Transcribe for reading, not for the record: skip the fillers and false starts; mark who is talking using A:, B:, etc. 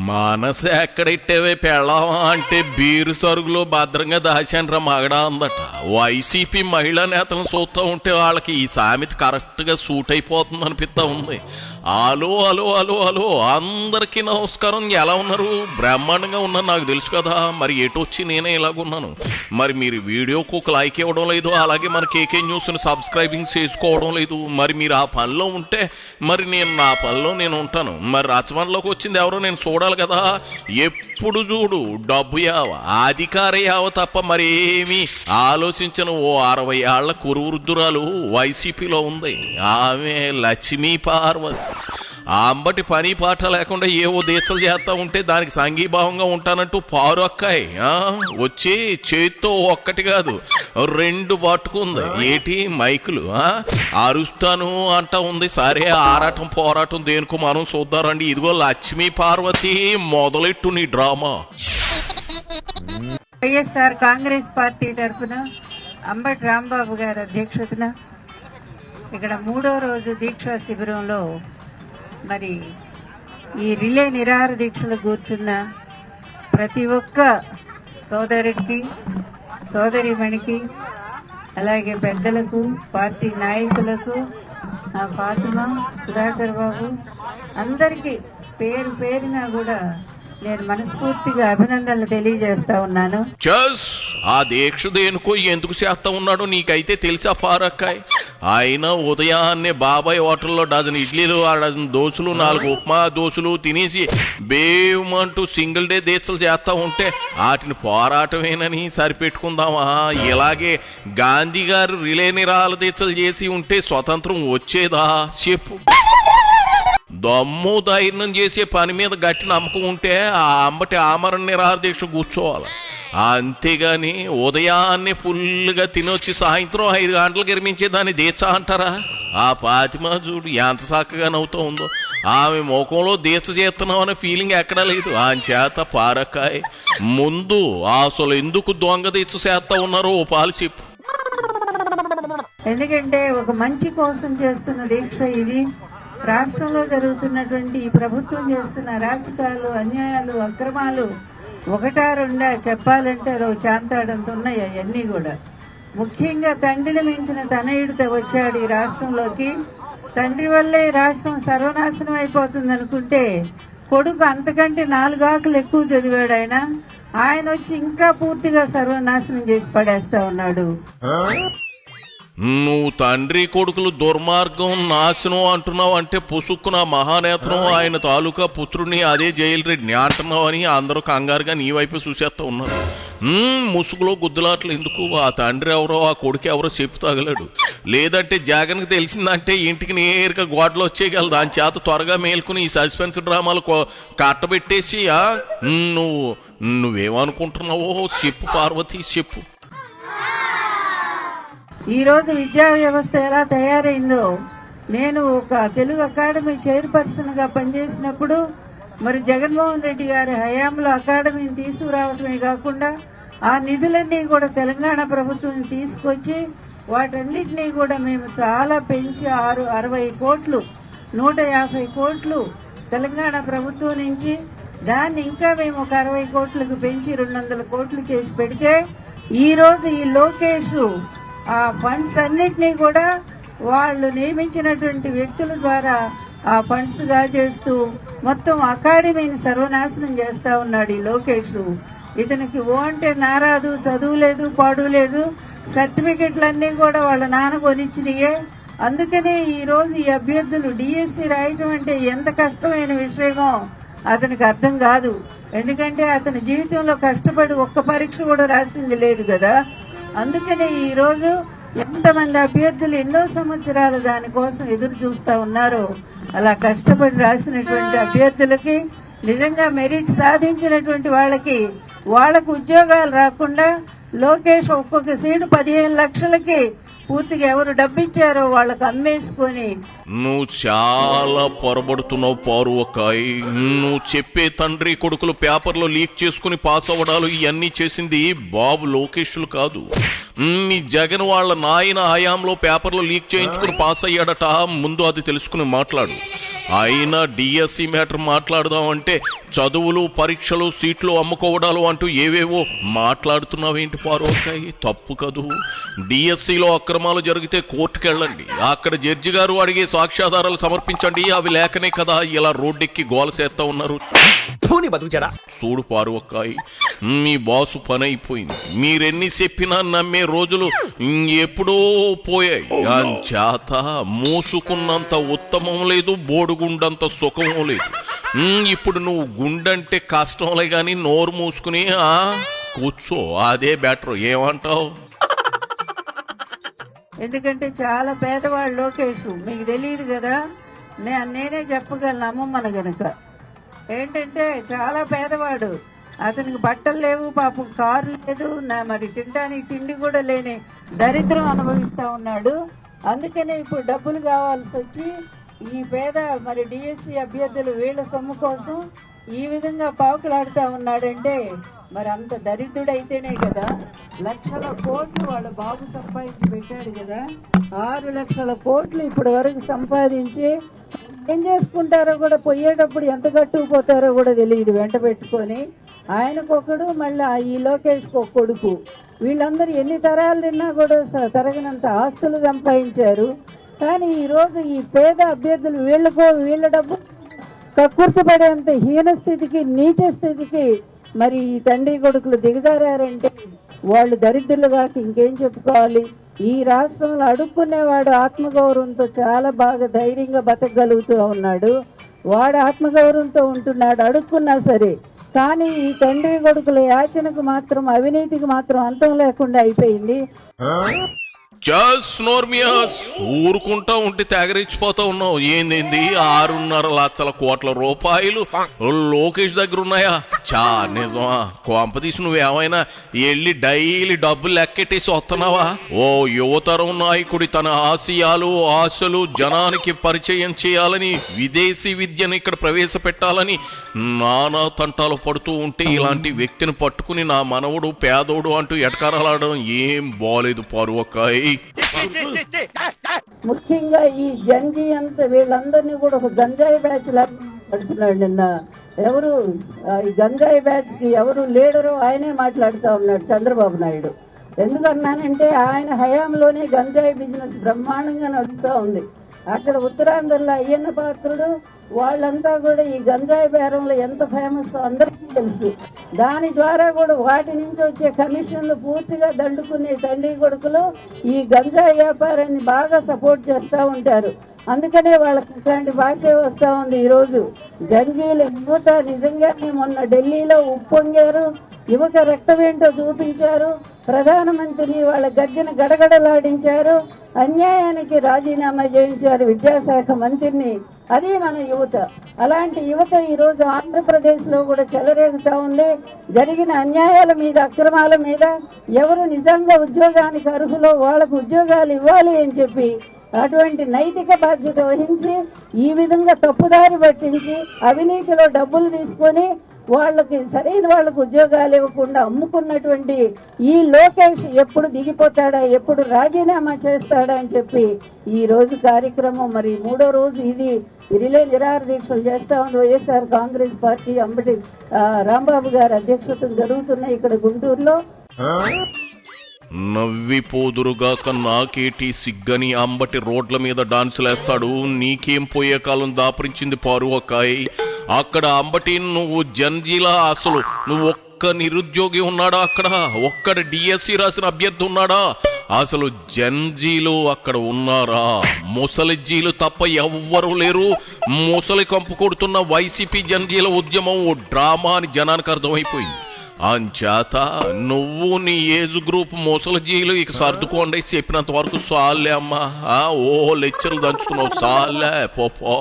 A: మనసు ఎక్కడెట్టేవే పెళ్ళావా అంటే బీరు సరుగులో భద్రంగా దాచాన్రా మగడా అందట. వైసీపీ మహిళా నేతలను చూస్తూ ఉంటే వాళ్ళకి ఈ సామెత కరెక్ట్గా సూట్ అయిపోతుంది అనిపిస్తూ ఉంది. అలో అలో అలో అలో అందరికీ నమస్కారం. ఎలా ఉన్నారు? బ్రహ్మాండంగా ఉన్నాను, నాకు తెలుసు కదా. మరి ఎటొచ్చి నేనే ఇలాగున్నాను. మరి మీరు వీడియోకు ఒక లైక్ ఇవ్వడం లేదు, అలాగే మన కేకే న్యూస్ని సబ్స్క్రైబింగ్ చేసుకోవడం లేదు. మరి మీరు ఆ పనిలో ఉంటే మరి నేను నా పనిలో నేను ఉంటాను. మరి రచమన్లోకి వచ్చింది ఎవరో నేను చూడాలి కదా. ఎప్పుడు చూడు డబ్బు యావ, అధికార యావ తప్ప మరేమీ ఆలోచించను ఓ 60 ఏళ్ల కురువృద్ధురాలు వైసీపీలో ఉంది. ఆమె లక్ష్మీ పార్వతి. అంబటి పని పాట లేకుండా ఏవో దీక్షలు చేస్తూ ఉంటే దానికి సంఘీభావంగా ఉంటానంటూ పారొక్కాయి వచ్చి చేత్తో ఒక్కటి కాదు 2 పట్టుకుంది. ఏటి మైకులు అరుస్తాను అంటా ఉంది. సరే ఆరాటం పోరాటం దేనికో మనం చూద్దారండి. ఇదిగో లక్ష్మీ పార్వతి, మొదలెట్టు నీ డ్రామా.
B: వైఎస్ఆర్ కాంగ్రెస్ పార్టీ తరఫున అంబటి రాంబాబు గారి అధ్యక్షతన ఇక్కడ 3వ రోజు దీక్షా శిబిరంలో మరి ఈ రిలే నిరాహార దీక్షలు కూర్చున్న ప్రతి ఒక్క సోదరుడికి, సోదరిమణికి, అలాగే పెద్దలకు, పార్టీ నాయకులకు, ఫాతిమా, సుధాకర్ బాబు అందరికీ పేరు పేరున కూడా నేను మనస్ఫూర్తిగా అభినందనలు తెలియజేస్తా ఉన్నాను.
A: ఆ దీక్ష దేనికో ఎందుకు చేస్తా ఉన్నాడో నీకైతే తెలుసా పారక్కాయ్? ఆయన ఉదయాన్నే బాబాయ్ హోటల్లో డజన్ ఇడ్లీలు, 1 డజన్ దోశలు, 4 ఉప్మా దోశలు తినేసి బేమంటూ సింగిల్ డే దీక్షలు చేస్తా ఉంటే వాటిని పోరాటమేనని సరిపెట్టుకుందామా? ఇలాగే గాంధీ గారు రిలే నిరాహార దీక్షలు చేసి ఉంటే స్వతంత్రం వచ్చేదా చెప్పు? దమ్ము ధైర్యం చేసే పని మీద గట్టి నమ్మకం ఉంటే ఆ అంబటి ఆమరణ నిరాహార దీక్ష కూర్చోవాలి. అంతేగాని ఉదయాన్నే ఫుల్గా తినొచ్చి సాయంత్రం 5 గంటలకు గిరిమించే దాన్ని దీక్ష అంటారా? ఆ ఫాతిమా చూడు ఎంత చక్కగా నవ్వుతూ ఉందో. ఆమె ముఖంలో దీక్ష చేస్తున్నాం అనే ఫీలింగ్ ఎక్కడా లేదు. చేత పారకాయ ముందు అసలు ఎందుకు దొంగ దీక్ష చేస్తా ఉన్నారో ఓ పాలు చెప్పు.
B: ఎందుకంటే ఒక మంచి కోసం చేస్తున్న దీక్ష ఇది. రాష్ట్రంలో జరుగుతున్నటువంటి ఈ ప్రభుత్వం చేస్తున్న అరాచకాలు, అన్యాయాలు, అక్రమాలు ఒకటా రెండా చెప్పాలంటే అదో చాంతాడంత ఉన్నాయి అవన్నీ కూడా. ముఖ్యంగా తండ్రిని మించిన తనయుడితో వచ్చాడు ఈ రాష్ట్రంలోకి. తండ్రి వల్లే రాష్ట్రం సర్వనాశనం అయిపోతుంది అనుకుంటే కొడుకు అంతకంటే 4 ఆకులు ఎక్కువ చదివాడు ఆయన వచ్చి ఇంకా పూర్తిగా సర్వనాశనం చేసి పడేస్తా ఉన్నాడు.
A: నువ్వు తండ్రి కొడుకులు దుర్మార్గం నాశనం అంటున్నావు అంటే పుసుక్కున మహానేతను ఆయన తాలూకా పుత్రుడిని అదే జైలు రెడ్డిని అంటున్నావు అని అందరూ కంగారుగా నీ వైపు చూసేస్తా ఉన్నారు. ముసుగులో గుద్దులాట్లు ఎందుకు? ఆ తండ్రి ఎవరో ఆ కొడుకు ఎవరో చెప్పు తగలడు. లేదంటే జగన్కి తెలిసిందంటే ఇంటికి నేరుగా గోడలో వచ్చేయగలదు. దాని చేత త్వరగా మేల్కొని ఈ సస్పెన్స్ డ్రామాలు కట్టబెట్టేసి నువ్వేమనుకుంటున్నావో చెప్పు పార్వతి, చెప్పు.
B: ఈరోజు విద్యా వ్యవస్థ ఎలా తయారైందో, నేను ఒక తెలుగు అకాడమీ చైర్పర్సన్గా పనిచేసినప్పుడు మరి జగన్మోహన్ రెడ్డి గారి హయాంలో అకాడమీని తీసుకురావటమే కాకుండా ఆ నిధులన్నీ కూడా తెలంగాణ ప్రభుత్వం తీసుకొచ్చి వాటన్నిటినీ కూడా మేము చాలా పెంచి 60 కోట్లు, 150 కోట్లు తెలంగాణ ప్రభుత్వం నుంచి దాన్ని ఇంకా మేము ఒక 60 కోట్లకు పెంచి 200 కోట్లు చేసి పెడితే ఈరోజు ఈ లోకేష్ ఆ ఫండ్స్ అన్నిటినీ కూడా వాళ్ళు నియమించినటువంటి వ్యక్తుల ద్వారా ఆ ఫండ్స్ చేస్తూ మొత్తం అకాడమీని సర్వనాశనం చేస్తా ఉన్నాడు ఈ లోకేష్. ఇతనికి ఓ అంటే నారాదు, చదువు లేదు, పాడు లేదు, సర్టిఫికెట్లన్నీ కూడా వాళ్ళ నాన్న కొనిచ్చినాయే. అందుకనే ఈరోజు ఈ అభ్యర్థులు డిఎస్సి రాయటం అంటే ఎంత కష్టమైన విషయమో అతనికి అర్థం కాదు. ఎందుకంటే అతని జీవితంలో కష్టపడి ఒక్క పరీక్ష కూడా రాసింది లేదు కదా. అందుకనే ఈరోజు ఎంతమంది అభ్యర్థులు ఎన్నో సంవత్సరాలు దానికోసం ఎదురు చూస్తా ఉన్నారో అలా కష్టపడి రాసినటువంటి అభ్యర్థులకి, నిజంగా మెరిట్ సాధించినటువంటి వాళ్ళకు ఉద్యోగాలు రాకుండా లోకేష్ ఒక్కొక్క సీటు 15 లక్షలకి పూర్తిగా ఎవరు డబ్బిచ్చారో వాళ్ళకు అమ్మేసుకొని.
A: నువ్వు చాలా పొరబడుతున్నావు పారువకాయ్. నువ్వు చెప్పే తండ్రి కొడుకులు పేపర్లో లీక్ చేసుకుని పాస్ అవ్వడాలు ఇవన్నీ చేసింది బాబు లోకేష్లు కాదు, నీ జగన్ వాళ్ళ నాయన హయాంలో పేపర్లో లీక్ చేయించుకుని పాస్ అయ్యాడట. ముందు అది తెలుసుకుని మాట్లాడు. అయినా డిఎస్సి మ్యాటర్ మాట్లాడదాం అంటే చదువులు, పరీక్షలు, సీట్లు అమ్ముకోవడాలు అంటూ ఏవేవో మాట్లాడుతున్నావేంటి పార్వకాయ్? తప్పు కదూ. డిఎస్సిలో అక్రమాలు జరిగితే కోర్టుకెళ్ళండి, అక్కడ జడ్జి గారు అడిగే సాక్ష్యాధారాలు సమర్పించండి. అవి లేకనే కదా ఇలా రోడ్డెక్కి గోల చేస్తా ఉన్నారు. చూడు పార్వకాయ్, మీ బాసు పని అయిపోయింది. మీరెన్ని చెప్పినా నమ్మే రోజులు ఎప్పుడో పోయాయి. అంచేత మూసుకున్నంత ఉత్తమం లేదు, బోడుగుండంత సుఖం లేదు. ఇప్పుడు నువ్వు గుండంటే కష్టంలే గాని నోరు మూసుకుని కూర్చో, అదే బెటర్. ఏమంటావు?
B: ఎందుకంటే చాలా పేదవాళ్ళు లోకేష్, మీకు తెలియదు కదా, నేనే చెప్పగలను అమ్మమ్మను గనక. ఏంటంటే చాలా పేదవాడు, అతనికి బట్టలు లేవు, పాపం కారు లేదు, మరి తినడానికి తిండి కూడా లేని దరిద్రం అనుభవిస్తా ఉన్నాడు. అందుకనే ఇప్పుడు డబ్బులు కావాల్సి వచ్చి ఈ పేద మరి డిఎస్సి అభ్యర్థులు వీళ్ళ సొమ్ము కోసం ఈ విధంగా పాకులాడుతూ ఉన్నాడంటే మరి అంత దరిద్రుడైతేనే కదా. లక్షల కోట్లు వాళ్ళ బాబు సంపాదించి పెట్టాడు కదా. 6 లక్షల కోట్లు ఇప్పటి వరకు సంపాదించి ఏం చేసుకుంటారో కూడా, పోయేటప్పుడు ఎంత కట్టుకుపోతారో కూడా తెలియదు వెంట పెట్టుకొని. ఆయనకొకడు, మళ్ళీ ఈ లోకేష్కి ఒక కొడుకు. వీళ్ళందరూ ఎన్ని తరాలు తిన్నా కూడా తరగనంత ఆస్తులు సంపాదించారు. కానీ ఈరోజు ఈ పేద అభ్యర్థులు వీళ్ళ డబ్బు కక్కుర్తిపడేంత హీన స్థితికి, నీచ స్థితికి మరి ఈ తండ్రి కొడుకులు దిగజారంటే వాళ్ళు దరిద్రులుగా ఇంకేం చెప్పుకోవాలి. ఈ రాష్ట్రంలో అడుక్కునేవాడు ఆత్మగౌరవంతో చాలా బాగా ధైర్యంగా బతకగలుగుతూ ఉన్నాడు. వాడు ఆత్మగౌరవంతో ఉంటున్నాడు అడుక్కున్నా సరే. కానీ ఈ తండ్రి కొడుకుల యాచనకు మాత్రం, అవినీతికి మాత్రం అంతం లేకుండా అయిపోయింది.
A: ఊరుకుంటా ఉంటే తెగరిచ్చిపోతా ఉన్నావు. ఏంది 6.5 లక్షల కోట్ల రూపాయలు లోకేష్ దగ్గర ఉన్నాయా? నిజమా? కొంపదీసి నువ్వేమైనా వెళ్ళి డైలీ డబ్బులు లెక్కెట్టేసి వస్తున్నావా? ఓ యువతరం నాయకుడి తన ఆశయాలు, ఆశలు జనానికి పరిచయం చేయాలని, విదేశీ విద్యను ఇక్కడ ప్రవేశపెట్టాలని నానా తంటాలు పడుతూ ఉంటే ఇలాంటి వ్యక్తిని పట్టుకుని నా మనవడు పేదోడు అంటూ ఎటకారాలడం ఏం బాలేదు పార్వకాయ్.
B: ముఖ్యంగా ఈ జంజీ అంత వీళ్ళందరినీ కూడా ఒక గంజాయి బ్యాచ్ లాగా పడుతున్నాడు. నిన్న ఎవరు ఈ గంజాయి బ్యాచ్ కి ఎవరు లీడరు ఆయనే మాట్లాడుతూ ఉన్నాడు, చంద్రబాబు నాయుడు. ఎందుకన్నానంటే ఆయన హయాంలోనే గంజాయి బిజినెస్ బ్రహ్మాండంగా నడుస్తూ ఉంది. అక్కడ ఉత్తరాంధ్రలో అయ్యన్న పాత్రుడు వాళ్ళంతా కూడా ఈ గంజాయి బేరంలో ఎంత ఫేమస్ అందరికీ తెలుసు. దాని ద్వారా కూడా వాటి నుంచి వచ్చే కమిషన్లు పూర్తిగా దండుకునే తండ్రి కొడుకులు ఈ గంజాయి వ్యాపారాన్ని బాగా సపోర్ట్ చేస్తూ ఉంటారు. అందుకనే వాళ్ళకి ఇట్లాంటి భాషే వస్తూ ఉంది. ఈరోజు జంజీల యువత నిజంగానే మొన్న ఢిల్లీలో ఉప్పొంగారు, యువక రక్తం ఏంటో చూపించారు, ప్రధానమంత్రిని వాళ్ళ గద్దెను గడగడలాడించారు, అన్యాయానికి రాజీనామా చేయించారు విద్యాశాఖ మంత్రిని. అది మన యువత. అలాంటి యువత ఈరోజు ఆంధ్రప్రదేశ్లో కూడా చెలరేగుతా ఉంది. జరిగిన అన్యాయాల మీద, అక్రమాల మీద ఎవరు నిజంగా ఉద్యోగానికి అర్హులో వాళ్ళకు ఉద్యోగాలు ఇవ్వాలి అని చెప్పి అటువంటి నైతిక బాధ్యత వహించి ఈ విధంగా తప్పుదారి పట్టించి అవినీతిలో డబ్బులు తీసుకొని వాళ్ళకి సరైన వాళ్ళకు ఉద్యోగాలు ఇవ్వకుండా అమ్ముకున్నటువంటి ఈ లోకేష్ ఎప్పుడు దిగిపోతాడా, ఎప్పుడు రాజీనామా చేస్తాడా అని చెప్పి ఈ రోజు కార్యక్రమం మరి 3వ రోజు ఇది రిలే నిరాహార దీక్షలు చేస్తా ఉంది. వైఎస్ఆర్ కాంగ్రెస్ పార్టీ అంబటి రాంబాబు గారి అధ్యక్షతన జరుగుతున్నాయి ఇక్కడ గుంటూరులో.
A: నవ్విపోదురుగాక నాకేటి సిగ్గని అంబటి రోడ్ల మీద డాన్సులేస్తాడు. నీకేం పోయే కాలం దాపరించింది పారువకాయ్. అక్కడ అంబటి నువ్వు జంజీలా, అసలు నువ్వు ఒక్క నిరుద్యోగి ఉన్నాడా అక్కడ? ఒక్కడ డిఎస్సి రాసిన అభ్యర్థి ఉన్నాడా? అసలు జంజీలు అక్కడ ఉన్నారా? ముసలిజీలు తప్ప ఎవ్వరూ లేరు. ముసలి కంపు కొడుతున్న వైసీపీ జంజీల ఉద్యమం ఓ డ్రామా అని జనానికి అర్థమైపోయింది. అంచేత నువ్వు నీ ఏజ్ గ్రూప్ ముసలిజీలు ఇక సర్దుకోండి చెప్పినంత వరకు సాలే అమ్మా. ఓ లెక్చర్లు దంచుతున్నావు, సాలే పో.